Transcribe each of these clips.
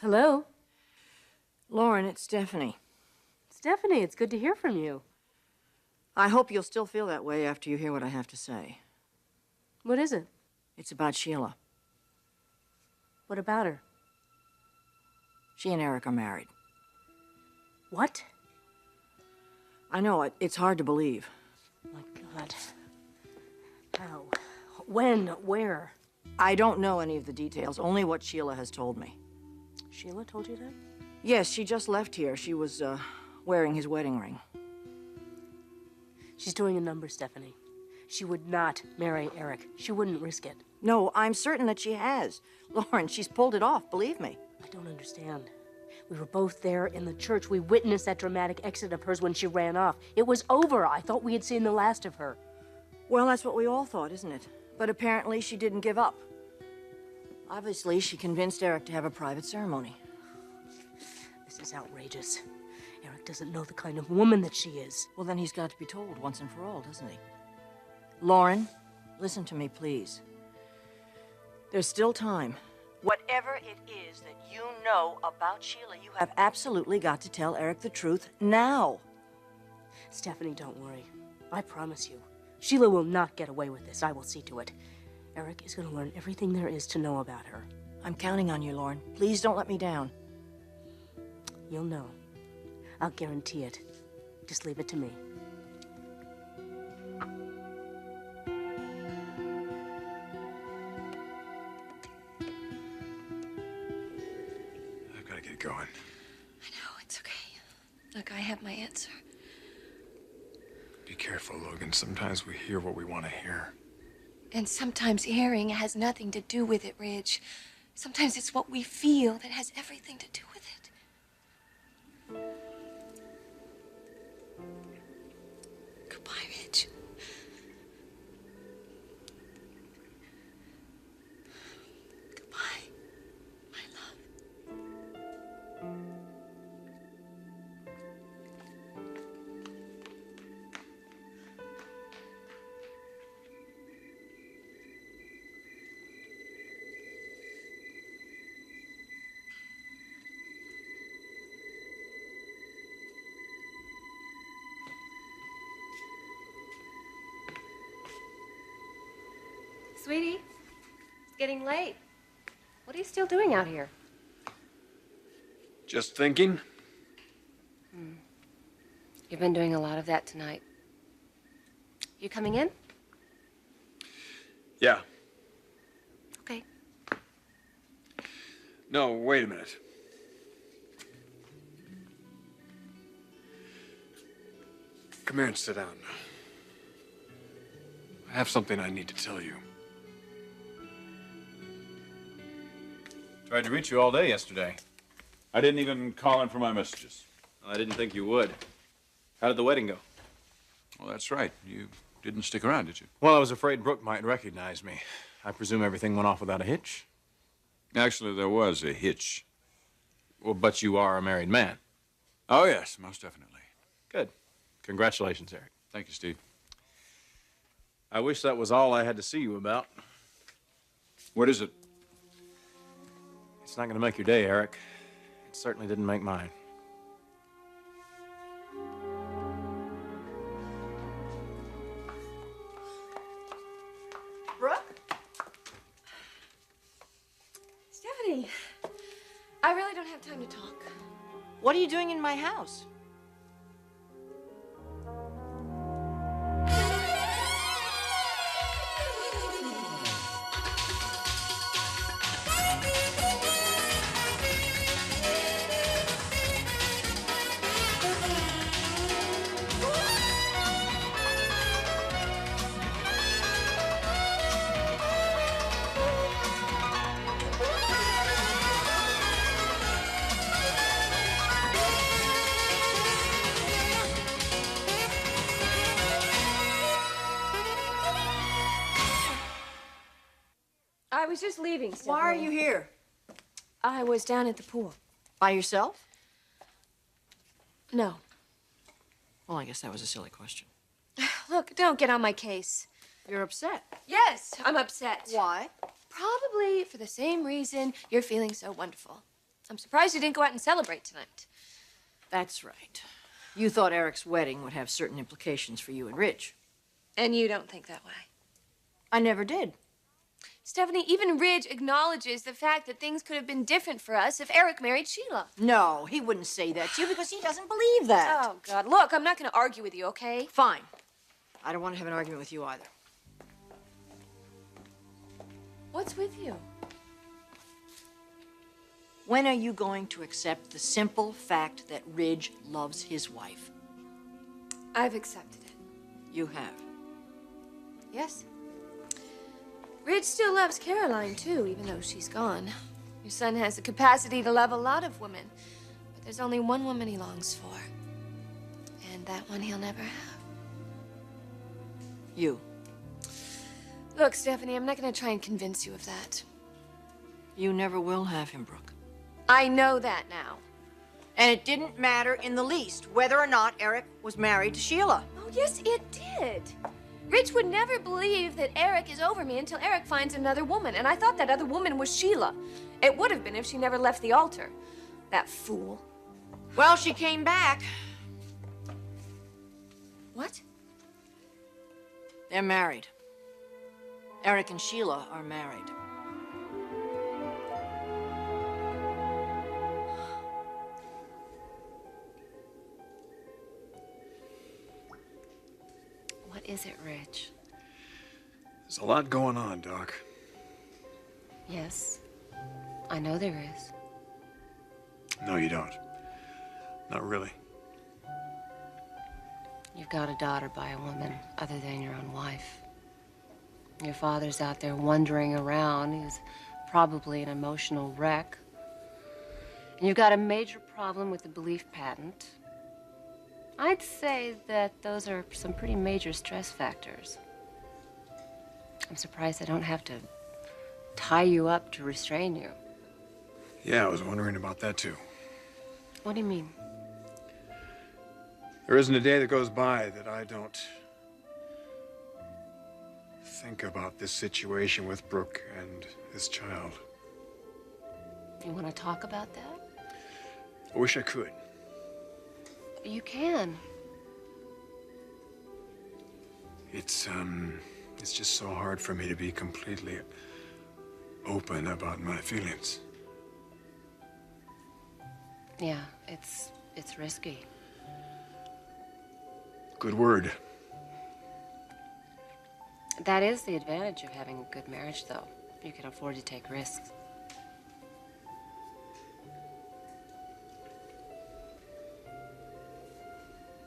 Hello? Lauren, it's Stephanie. Stephanie, it's good to hear from you. I hope you'll still feel that way after you hear what I have to say. What is it? It's about Sheila. What about her? She and Eric are married. What? I know, it's hard to believe. My God. How? When? Where? I don't know any of the details, only what Sheila has told me. Sheila told you that? Yes, she just left here. She was, wearing his wedding ring. She's doing a number, Stephanie. She would not marry Eric. She wouldn't risk it. No, I'm certain that she has. Lauren, she's pulled it off, believe me. I don't understand. We were both there in the church. We witnessed that dramatic exit of hers when she ran off. It was over. I thought we had seen the last of her. Well, that's what we all thought, isn't it? But apparently she didn't give up. Obviously, she convinced Eric to have a private ceremony. This is outrageous. Eric doesn't know the kind of woman that she is. Well, then he's got to be told once and for all, doesn't he? Lauren, listen to me, please. There's still time. Whatever it is that you know about Sheila, you have absolutely got to tell Eric the truth now. Stephanie, don't worry. I promise you. Sheila will not get away with this. I will see to it. Eric is going to learn everything there is to know about her. I'm counting on you, Lauren. Please don't let me down. You'll know. I'll guarantee it. Just leave it to me. I've got to get going. I know, it's okay. Look, I have my answer. Be careful, Logan. Sometimes we hear what we want to hear. And sometimes hearing has nothing to do with it, Ridge. Sometimes it's what we feel that has everything to do with it. Goodbye, Ridge. Goodbye, my love. Sweetie, it's getting late. What are you still doing out here? Just thinking. You've been doing a lot of that tonight. You coming in? Yeah. Okay. No, wait a minute. Come here and sit down. I have something I need to tell you. Tried to reach you all day yesterday. I didn't even call in for my messages. I didn't think you would. How did the wedding go? Well, that's right. You didn't stick around, did you? Well, I was afraid Brooke might recognize me. I presume everything went off without a hitch? Actually, there was a hitch. Well, but you are a married man. Oh, yes, most definitely. Good. Congratulations, Eric. Thank you, Steve. I wish that was all I had to see you about. What is it? It's not going to make your day, Eric. It certainly didn't make mine. Brooke? Stephanie, I really don't have time to talk. What are you doing in my house? I was just leaving, Stephanie. Why are you here? I was down at the pool. By yourself? No. Well, I guess that was a silly question. Look, don't get on my case. You're upset. Yes, I'm upset. Why? Probably for the same reason you're feeling so wonderful. I'm surprised you didn't go out and celebrate tonight. That's right. You thought Eric's wedding would have certain implications for you and Ridge. And you don't think that way. I never did. Stephanie, even Ridge acknowledges the fact that things could have been different for us if Eric married Sheila. No, he wouldn't say that to you because he doesn't believe that. Oh, God. Look, I'm not going to argue with you, okay? Fine. I don't want to have an argument with you either. What's with you? When are you going to accept the simple fact that Ridge loves his wife? I've accepted it. You have. Yes. Ridge still loves Caroline, too, even though she's gone. Your son has the capacity to love a lot of women, but there's only one woman he longs for. And that one he'll never have. You. Look, Stephanie, I'm not going to try and convince you of that. You never will have him, Brooke. I know that now. And it didn't matter in the least whether or not Eric was married to Sheila. Oh, yes, it did. Ridge would never believe that Eric is over me until Eric finds another woman, and I thought that other woman was Sheila. It would have been if she never left the altar. That fool. Well, she came back. What? They're married. Eric and Sheila are married. What is it, Ridge? There's a lot going on, Doc. Yes, I know there is. No, you don't. Not really. You've got a daughter by a woman other than your own wife. Your father's out there wandering around. He's probably an emotional wreck. And you've got a major problem with the belief patent. I'd say that those are some pretty major stress factors. I'm surprised I don't have to tie you up to restrain you. Yeah, I was wondering about that too. What do you mean? There isn't a day that goes by that I don't think about this situation with Brooke and this child. You want to talk about that? I wish I could. You can. It's just so hard for me to be completely open about my feelings. Yeah, it's risky. Good word. That is the advantage of having a good marriage, though. You can afford to take risks.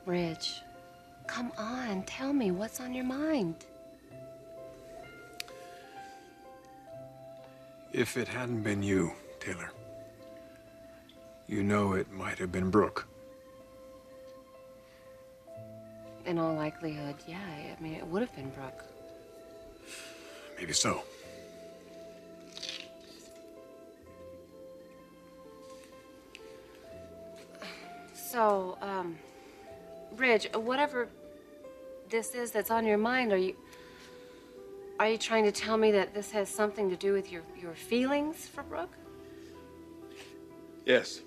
Ridge, come on, tell me what's on your mind. If it hadn't been you, Taylor, you know it might have been Brooke. In all likelihood, yeah. I mean, it would have been Brooke. Maybe so. So, Ridge, whatever this is that's on your mind, are you trying to tell me that this has something to do with your feelings for Brooke? Yes.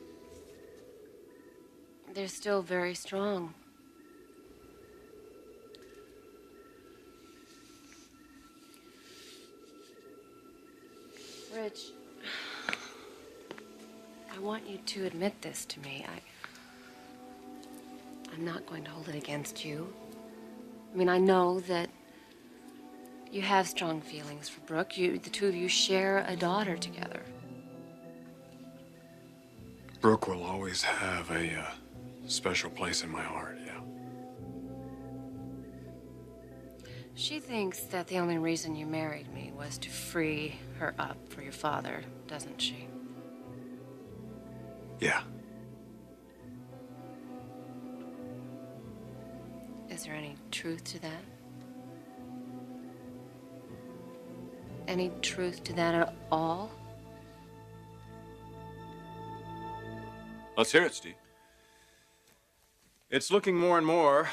They're still very strong. Ridge, I want you to admit this to me. I'm not going to hold it against you. I mean, I know that you have strong feelings for Brooke. The two of you share a daughter together. Brooke will always have a special place in my heart, yeah. She thinks that the only reason you married me was to free her up for your father, doesn't she? Yeah. Is there any truth to that? Any truth to that at all? Let's hear it, Steve. It's looking more and more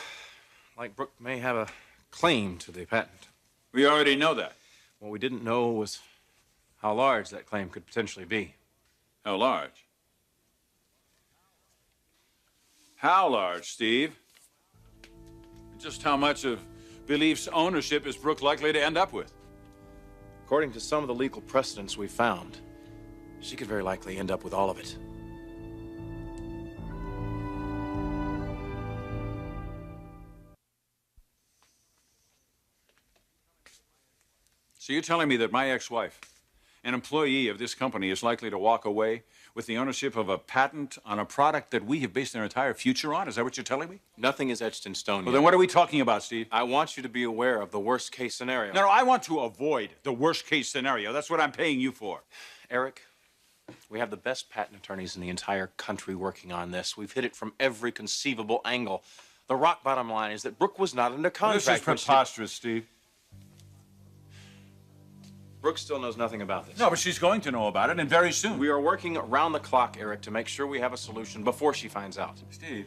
like Brooke may have a claim to the patent. We already know that. What we didn't know was how large that claim could potentially be. How large? How large, Steve? Just how much of Belief's ownership is Brooke likely to end up with? According to some of the legal precedents we found, she could very likely end up with all of it. So you're telling me that my ex-wife, an employee of this company, is likely to walk away with the ownership of a patent on a product that we have based our entire future on? Is that what you're telling me? Nothing is etched in stone Well, yet. then what are we talking about, Steve? I want you to be aware of the worst-case scenario. No, I want to avoid the worst-case scenario. That's what I'm paying you for. Eric, we have the best patent attorneys in the entire country working on this. We've hit it from every conceivable angle. The rock bottom line is that Brooke was not under contract. This is preposterous, Steve. Brooke still knows nothing about this. No, but she's going to know about it, and very soon. We are working around the clock, Eric, to make sure we have a solution before she finds out. Steve,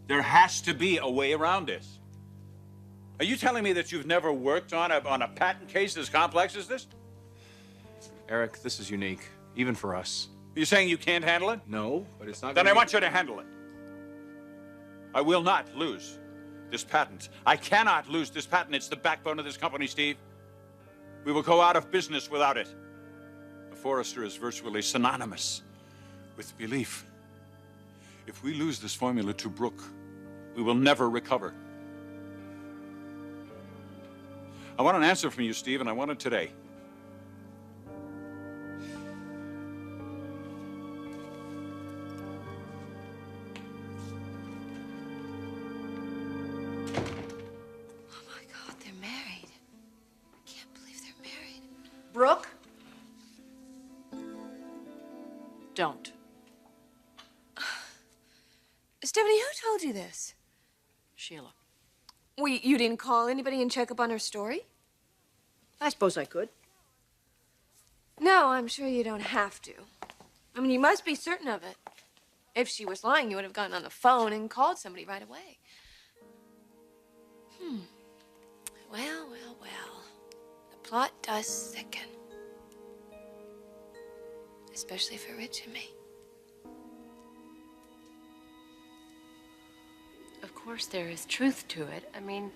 there has to be a way around this. Are you telling me that you've never worked on a patent case as complex as this? Eric, this is unique, even for us. You're saying you can't handle it? No, but it's not Then gonna I be- want you to handle it. I will not lose this patent. I cannot lose this patent. It's the backbone of this company, Steve. We will go out of business without it. Forrester is virtually synonymous with belief. If we lose this formula to Brooke, we will never recover. I want an answer from you, Steve, and I want it today. Oh my God, they're married. I can't believe they're married. Brooke? Don't. Stephanie, who told you this? Sheila. You didn't call anybody and check up on her story? I suppose I could. No, I'm sure you don't have to. I mean, you must be certain of it. If she was lying, you would have gotten on the phone and called somebody right away. Well, well, well. The plot does thicken. Especially for Ridge and me. Of course, there is truth to it. I mean,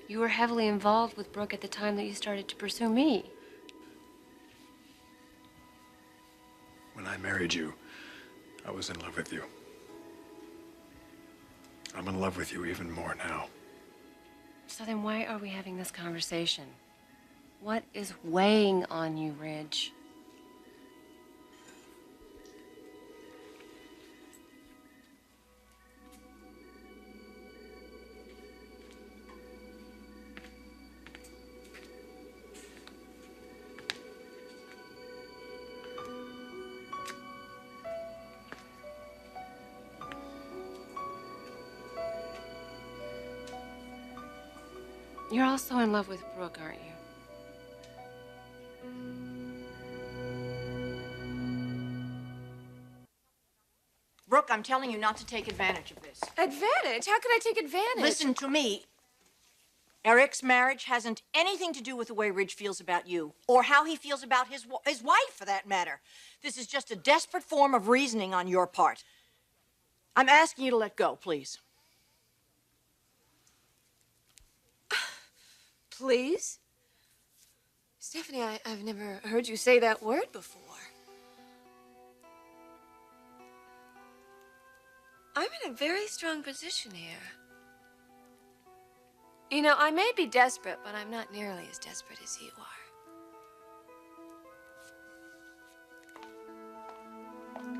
you were heavily involved with Brooke at the time that you started to pursue me. When I married you, I was in love with you. I'm in love with you even more now. So then why are we having this conversation? What is weighing on you, Ridge? You're also in love with Brooke, aren't you? Brooke, I'm telling you not to take advantage of this. Advantage? How could I take advantage? Listen to me. Eric's marriage hasn't anything to do with the way Ridge feels about you, or how he feels about his wife, for that matter. This is just a desperate form of reasoning on your part. I'm asking you to let go, please. Please? Stephanie, I've never heard you say that word before. I'm in a very strong position here. You know, I may be desperate, but I'm not nearly as desperate as you are.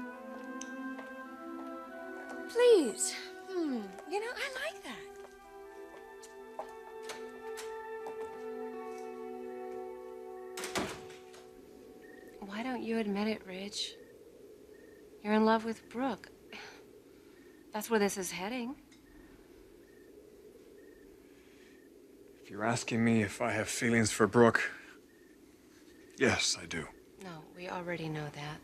Please. You know, I like that. Why don't you admit it, Ridge? You're in love with Brooke. That's where this is heading. If you're asking me if I have feelings for Brooke, yes, I do. No, we already know that.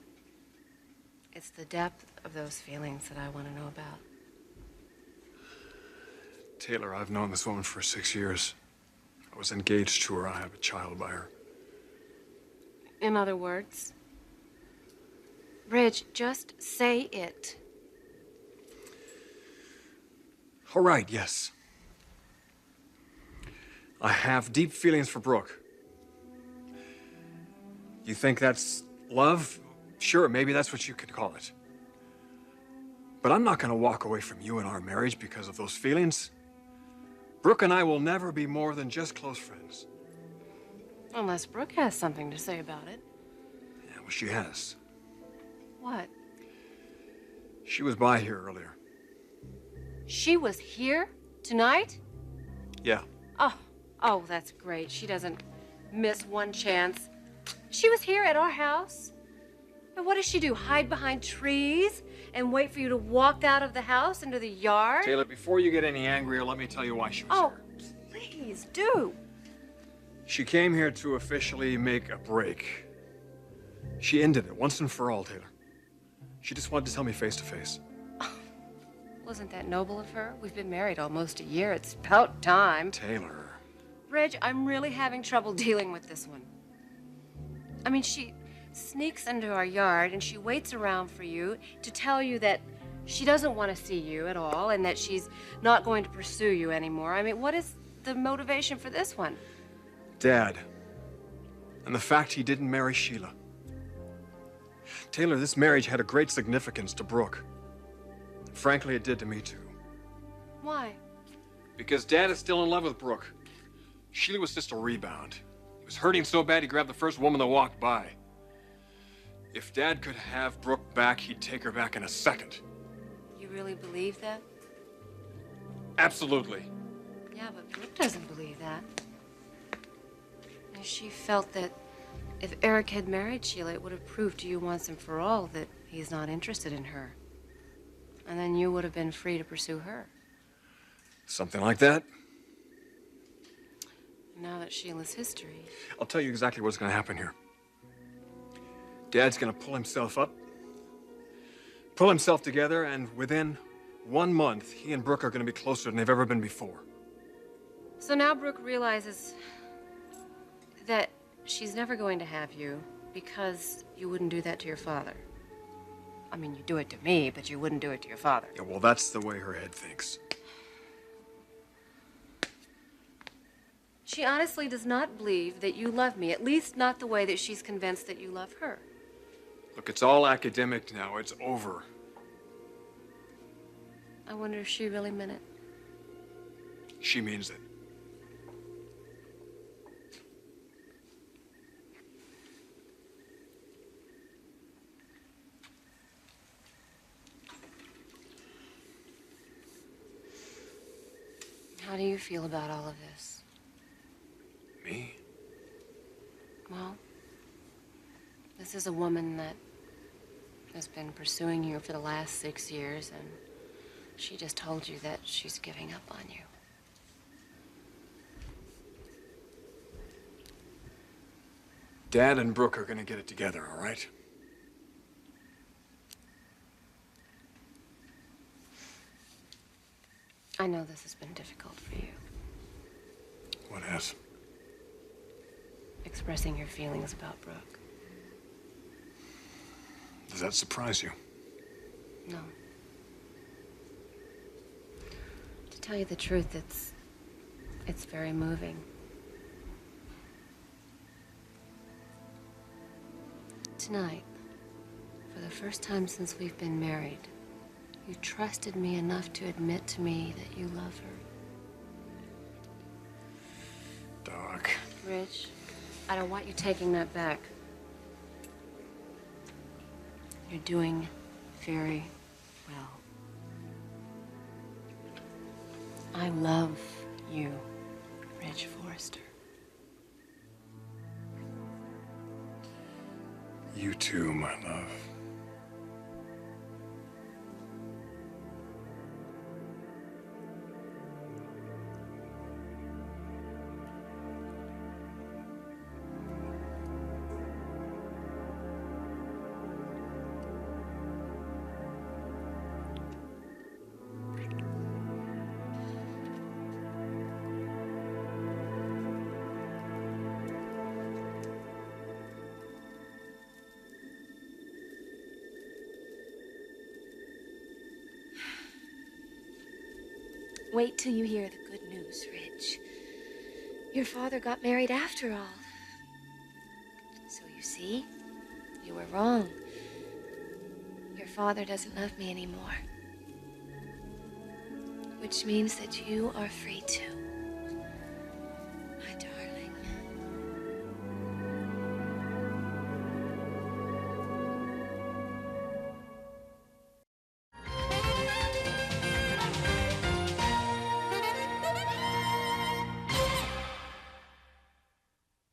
It's the depth of those feelings that I want to know about. Taylor, I've known this woman for 6 years. I was engaged to her. I have a child by her. In other words, Ridge, just say it. All right, yes. I have deep feelings for Brooke. You think that's love? Sure, maybe that's what you could call it. But I'm not gonna walk away from you and our marriage because of those feelings. Brooke and I will never be more than just close friends. Unless Brooke has something to say about it. Yeah, well, she has. What? She was by here earlier. She was here tonight? Yeah. Oh, that's great. She doesn't miss one chance. She was here at our house. And what does she do? Hide behind trees and wait for you to walk out of the house into the yard? Taylor, before you get any angrier, let me tell you why she was here. Please do. She came here to officially make a break. She ended it once and for all, Taylor. She just wanted to tell me face to face. Wasn't that noble of her? We've been married almost a year. It's about time. Taylor. Reg, I'm really having trouble dealing with this one. I mean, she sneaks into our yard and she waits around for you to tell you that she doesn't want to see you at all and that she's not going to pursue you anymore. I mean, what is the motivation for this one? Dad. And the fact he didn't marry Sheila. Taylor, this marriage had a great significance to Brooke. Frankly, it did to me too. Why? Because Dad is still in love with Brooke. Sheila was just a rebound. He was hurting so bad he grabbed the first woman that walked by. If Dad could have Brooke back, he'd take her back in a second. You really believe that? Absolutely. Yeah, but Brooke doesn't believe that. And she felt that if Eric had married Sheila, it would have proved to you once and for all that he's not interested in her. And then you would have been free to pursue her. Something like that. Now that Sheila's history... I'll tell you exactly what's going to happen here. Dad's going to pull himself up, pull himself together, and within 1 month, he and Brooke are going to be closer than they've ever been before. So now Brooke realizes that she's never going to have you because you wouldn't do that to your father. I mean, you do it to me, but you wouldn't do it to your father. Yeah, well, that's the way her head thinks. She honestly does not believe that you love me, at least not the way that she's convinced that you love her. Look, it's all academic now. It's over. I wonder if she really meant it. She means it. How do you feel about all of this? Me? Well, this is a woman that has been pursuing you for the last 6 years, and she just told you that she's giving up on you. Dad and Brooke are gonna get it together, all right? I know this has been difficult for you, What has? expressing your feelings about Brooke. Does that surprise you? No. To tell you the truth, it's very moving. Tonight, for the first time since we've been married, you trusted me enough to admit to me that you love her. Doc. Rich, I don't want you taking that back. You're doing very well. I love you, Ridge Forrester. You too, my love. Wait till you hear the good news, Ridge. Your father got married after all. So you see, you were wrong. Your father doesn't love me anymore. Which means that you are free too.